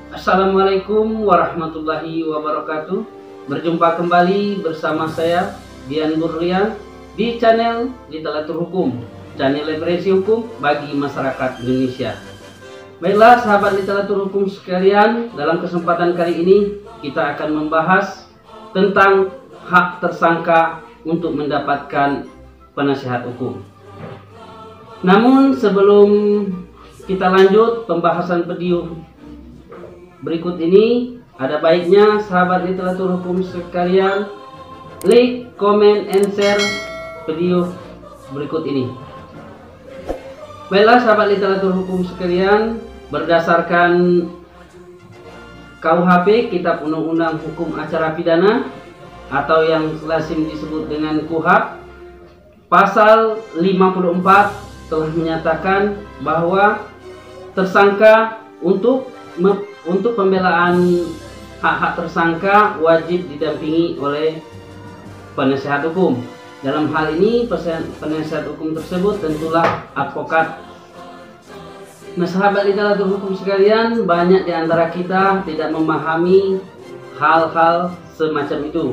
Assalamualaikum warahmatullahi wabarakatuh. Berjumpa kembali bersama saya Dian Burlian di channel Literatur Hukum, channel referensi hukum bagi masyarakat Indonesia. Baiklah sahabat literatur hukum sekalian, dalam kesempatan kali ini kita akan membahas tentang hak tersangka untuk mendapatkan penasihat hukum. Namun sebelum kita lanjut pembahasan video berikut ini, ada baiknya sahabat literatur hukum sekalian like, comment, and share video berikut ini. Baiklah sahabat literatur hukum sekalian, berdasarkan KUHP, Kitab Undang-Undang Hukum Acara Pidana atau yang lazim disebut dengan KUHAP, pasal 54 telah menyatakan bahwa tersangka untuk pembelaan hak-hak tersangka wajib didampingi oleh penasihat hukum. Dalam hal ini penasihat hukum tersebut tentulah advokat. Nah sahabat literatur hukum sekalian, banyak di antara kita tidak memahami hal-hal semacam itu,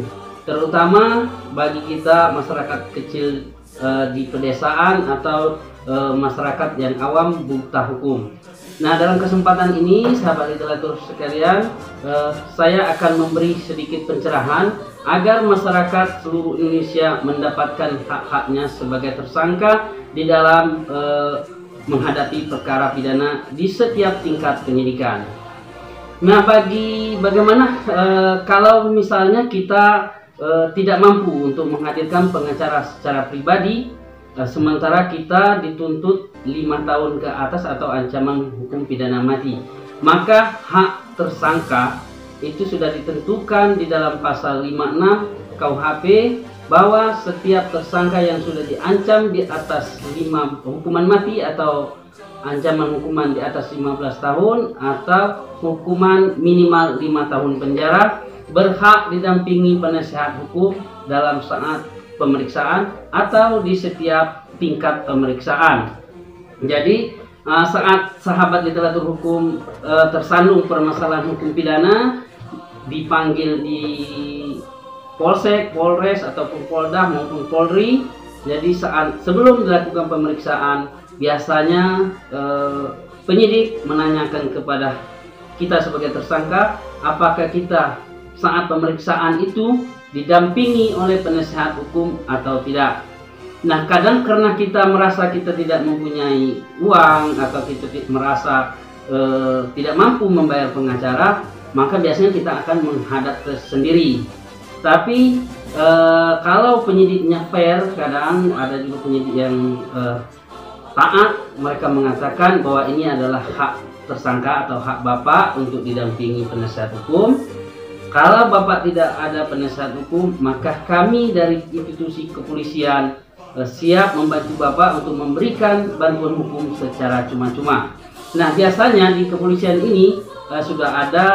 terutama bagi kita masyarakat kecil di pedesaan atau masyarakat yang awam buta hukum. Nah dalam kesempatan ini sahabat literatur sekalian, saya akan memberi sedikit pencerahan agar masyarakat seluruh Indonesia mendapatkan hak-haknya sebagai tersangka di dalam menghadapi perkara pidana di setiap tingkat penyidikan. Nah bagaimana kalau misalnya kita tidak mampu untuk menghadirkan pengacara secara pribadi, sementara kita dituntut 5 tahun ke atas atau ancaman hukum pidana mati, maka hak tersangka itu sudah ditentukan di dalam pasal 56 KUHP bahwa setiap tersangka yang sudah diancam di atas hukuman mati atau ancaman hukuman di atas 15 tahun atau hukuman minimal 5 tahun penjara berhak didampingi penasihat hukum dalam saat pemeriksaan atau di setiap tingkat pemeriksaan. Jadi saat sahabat literatur hukum tersandung permasalahan hukum pidana, dipanggil di Polsek, Polres ataupun Polda maupun Polri, jadi sebelum dilakukan pemeriksaan biasanya penyidik menanyakan kepada kita sebagai tersangka apakah kita saat pemeriksaan itu didampingi oleh penasihat hukum atau tidak. Nah kadang karena kita merasa kita tidak mempunyai uang atau kita merasa tidak mampu membayar pengacara, maka biasanya kita akan menghadap sendiri. Tapi kalau penyidiknya fair, kadang ada juga penyidik yang taat, mereka mengatakan bahwa ini adalah hak tersangka atau hak bapak untuk didampingi penasihat hukum. Kalau bapak tidak ada penasihat hukum, maka kami dari institusi kepolisian siap membantu bapak untuk memberikan bantuan hukum secara cuma-cuma. Nah biasanya di kepolisian ini sudah ada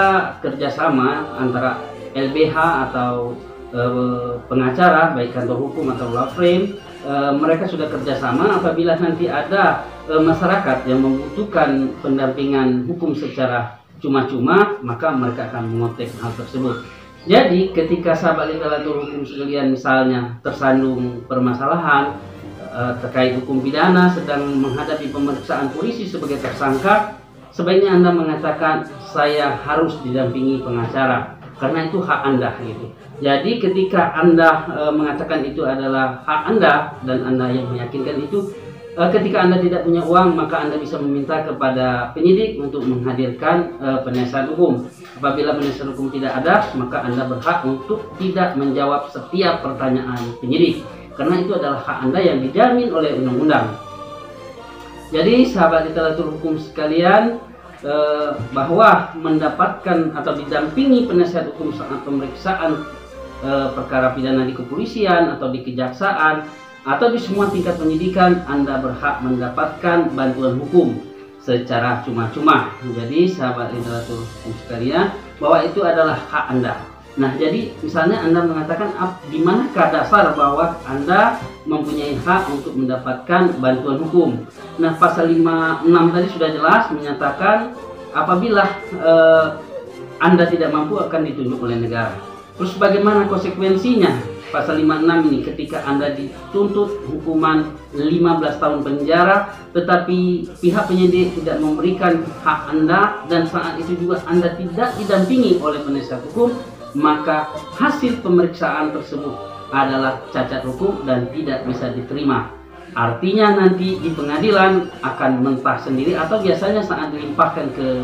kerjasama antara LBH atau pengacara, baik kantor hukum atau law firm. Mereka sudah kerjasama apabila nanti ada masyarakat yang membutuhkan pendampingan hukum secara cuma-cuma, maka mereka akan mengontak hal tersebut. Jadi ketika sahabat literatur hukum sekalian misalnya tersandung permasalahan terkait hukum pidana, sedang menghadapi pemeriksaan polisi sebagai tersangka, sebaiknya Anda mengatakan saya harus didampingi pengacara karena itu hak Anda gitu. Jadi ketika Anda mengatakan itu adalah hak Anda dan Anda yang meyakinkan itu, ketika Anda tidak punya uang, maka Anda bisa meminta kepada penyidik untuk menghadirkan penasihat hukum. Apabila penasihat hukum tidak ada, maka Anda berhak untuk tidak menjawab setiap pertanyaan penyidik, karena itu adalah hak Anda yang dijamin oleh undang-undang. Jadi sahabat literatur hukum sekalian, bahwa mendapatkan atau didampingi penasihat hukum saat pemeriksaan perkara pidana di kepolisian atau di kejaksaan atau di semua tingkat penyidikan, Anda berhak mendapatkan bantuan hukum secara cuma-cuma. Jadi sahabat literatur hukum sekalian, bahwa itu adalah hak Anda. Nah jadi misalnya Anda mengatakan di manakah dasar bahwa Anda mempunyai hak untuk mendapatkan bantuan hukum. Nah pasal 56 tadi sudah jelas menyatakan apabila Anda tidak mampu akan ditunjuk oleh negara. Terus bagaimana konsekuensinya? Pasal 56 ini ketika Anda dituntut hukuman 15 tahun penjara tetapi pihak penyidik tidak memberikan hak Anda dan saat itu juga Anda tidak didampingi oleh penasihat hukum, maka hasil pemeriksaan tersebut adalah cacat hukum dan tidak bisa diterima. Artinya nanti di pengadilan akan mentah sendiri atau biasanya saat dilimpahkan ke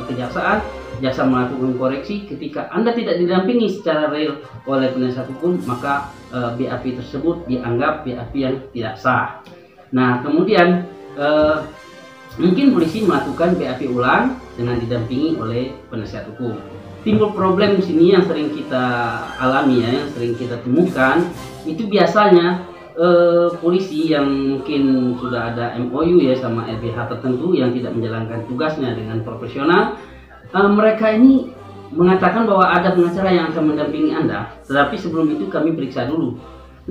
kejaksaan, jaksa melakukan koreksi. Ketika Anda tidak didampingi secara real oleh penasihat hukum, maka BAP tersebut dianggap BAP yang tidak sah. Nah, kemudian mungkin polisi melakukan BAP ulang dengan didampingi oleh penasihat hukum. Timbul problem di sini yang sering kita alami ya, yang sering kita temukan itu biasanya polisi yang mungkin sudah ada MOU ya sama LBH tertentu yang tidak menjalankan tugasnya dengan profesional. Mereka ini mengatakan bahwa ada pengacara yang akan mendampingi Anda, tetapi sebelum itu kami periksa dulu.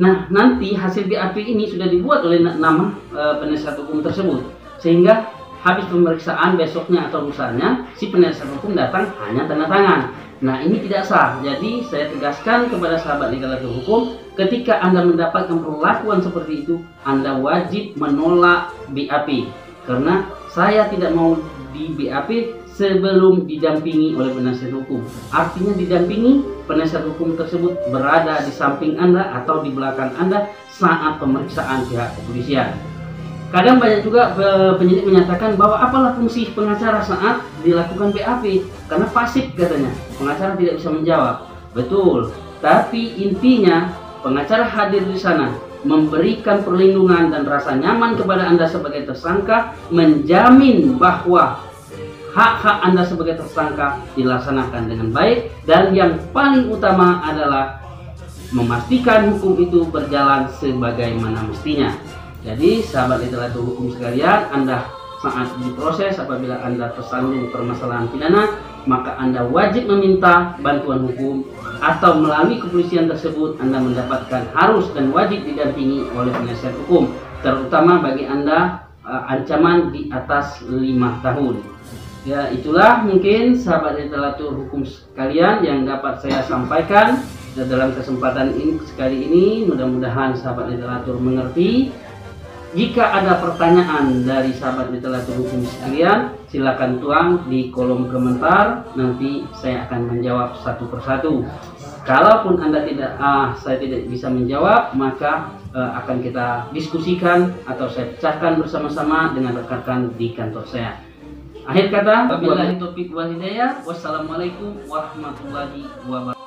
Nah, nanti hasil BAP ini sudah dibuat oleh nama penasihat hukum tersebut, sehingga habis pemeriksaan besoknya atau lusanya si penasihat hukum datang hanya tanda tangan. Nah, ini tidak sah. Jadi saya tegaskan kepada sahabat legal hukum, ketika Anda mendapatkan perlakuan seperti itu, Anda wajib menolak BAP, karena saya tidak mau di BAP sebelum didampingi oleh penasihat hukum. Artinya didampingi, penasihat hukum tersebut berada di samping Anda atau di belakang Anda saat pemeriksaan pihak kepolisian. Kadang banyak juga penyidik menyatakan bahwa apalah fungsi pengacara saat dilakukan BAP, karena pasif katanya, pengacara tidak bisa menjawab. Betul, tapi intinya pengacara hadir di sana memberikan perlindungan dan rasa nyaman kepada Anda sebagai tersangka, menjamin bahwa hak-hak Anda sebagai tersangka dilaksanakan dengan baik, dan yang paling utama adalah memastikan hukum itu berjalan sebagaimana mestinya. Jadi sahabat literatur hukum sekalian, Anda saat diproses apabila Anda tersandung permasalahan pidana, maka Anda wajib meminta bantuan hukum atau melalui kepolisian tersebut Anda mendapatkan harus dan wajib didampingi oleh penasihat hukum, terutama bagi Anda ancaman di atas 5 tahun. Ya, itulah mungkin sahabat literatur hukum sekalian yang dapat saya sampaikan dalam kesempatan ini sekali ini. Mudah-mudahan sahabat literatur mengerti. Jika ada pertanyaan dari sahabat literatur hukum sekalian, silakan tuang di kolom komentar. Nanti saya akan menjawab satu persatu. Kalaupun Anda saya tidak bisa menjawab, maka akan kita diskusikan atau saya pecahkan bersama-sama dengan rekan-rekan di kantor saya. Akhir kata, wabillahi taufiq wal hidayah. Wassalamualaikum warahmatullahi wabarakatuh.